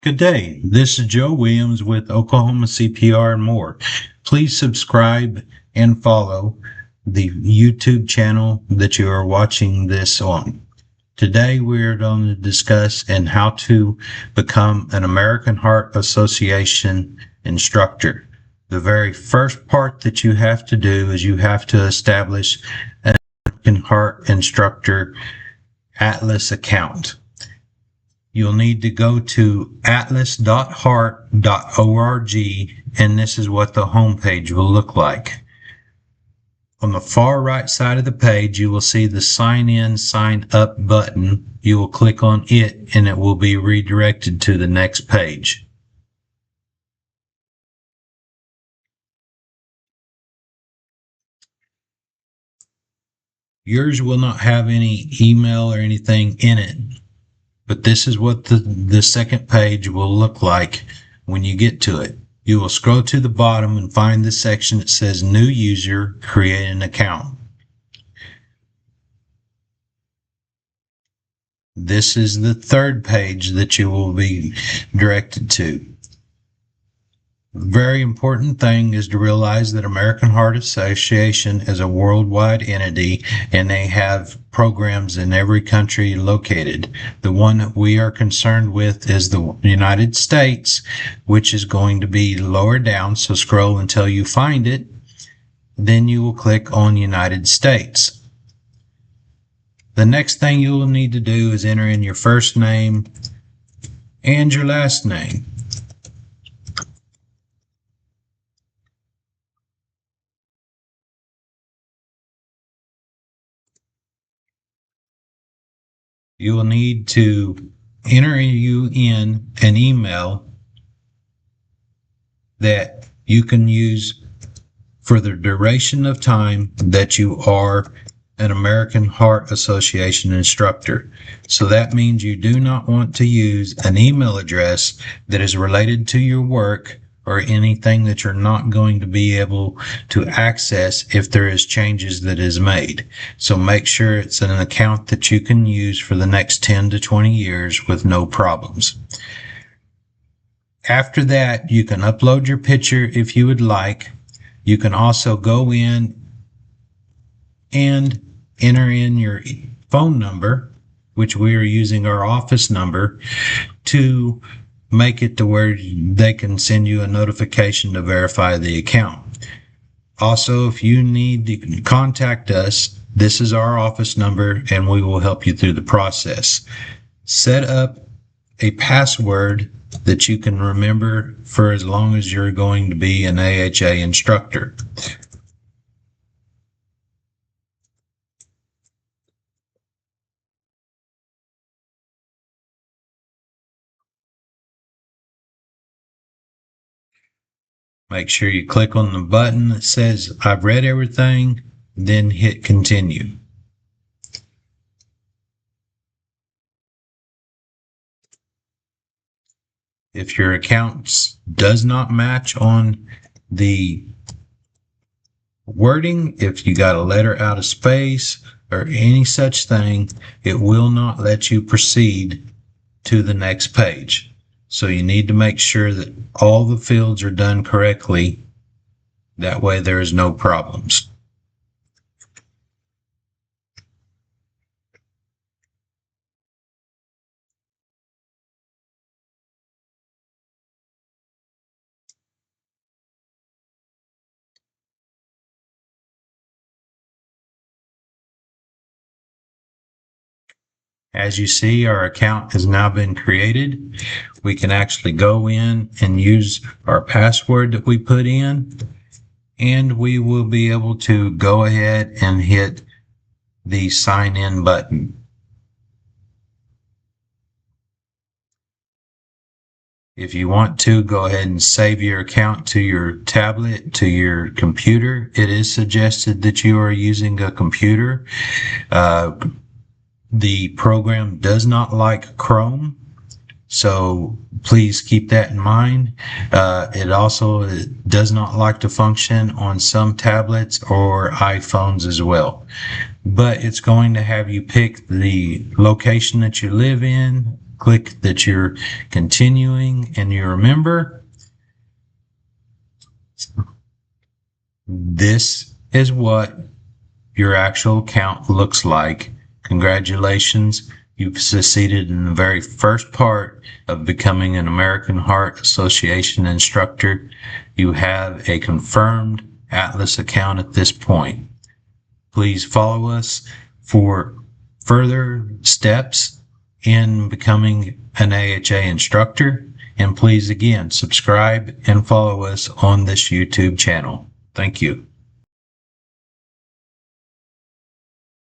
Good day. This is Joe Williams with OKCPR More. Please subscribe and follow the YouTube channel that you are watching this on. Today we're going to discuss and how to become an American Heart Association instructor. The very first part that you have to do is you have to establish an American Heart Instructor Atlas account. You'll need to go to atlas.heart.org, and this is what the home page will look like. On the far right side of the page, you will see the sign in, sign up button. You will click on it and it will be redirected to the next page. Yours will not have any email or anything in it, but this is what the second page will look like when you get to it. You will scroll to the bottom and find the section that says New User, Create an Account. This is the third page that you will be directed to. Very important thing is to realize that American Heart Association is a worldwide entity and they have programs in every country located. The one that we are concerned with is the United States, which is going to be lower down, so scroll until you find it. Then you will click on United States. The next thing you will need to do is enter in your first name and your last name. You will need to enter you in an email that you can use for the duration of time that you are an American Heart Association instructor. So that means you do not want to use an email address that is related to your work or anything that you're not going to be able to access if there is changes that is made. So make sure it's an account that you can use for the next 10 to 20 years with no problems. After that, you can upload your picture if you would like. You can also go in and enter in your phone number, which we are using our office number, to make it to where they can send you a notification to verify the account. Also, if you need to contact us, this is our office number and we will help you through the process. Set up a password that you can remember for as long as you're going to be an AHA instructor. Make sure you click on the button that says I've read everything, then hit continue. If your account does not match on the wording, if you got a letter out of space or any such thing, it will not let you proceed to the next page. So you need to make sure that all the fields are done correctly. That way there is no problems. As you see, our account has now been created. We can actually go in and use our password that we put in, and we will be able to go ahead and hit the sign in button. If you want to, go ahead and save your account to your tablet, to your computer. It is suggested that you are using a computer. The program does not like Chrome, so please keep that in mind. It also does not like to function on some tablets or iPhones as well. But it's going to have you pick the location that you live in, click that you're continuing and you're a member. This is what your actual account looks like. Congratulations. You've succeeded in the very first part of becoming an American Heart Association instructor. You have a confirmed Atlas account at this point. Please follow us for further steps in becoming an AHA instructor. And please, again, subscribe and follow us on this YouTube channel. Thank you.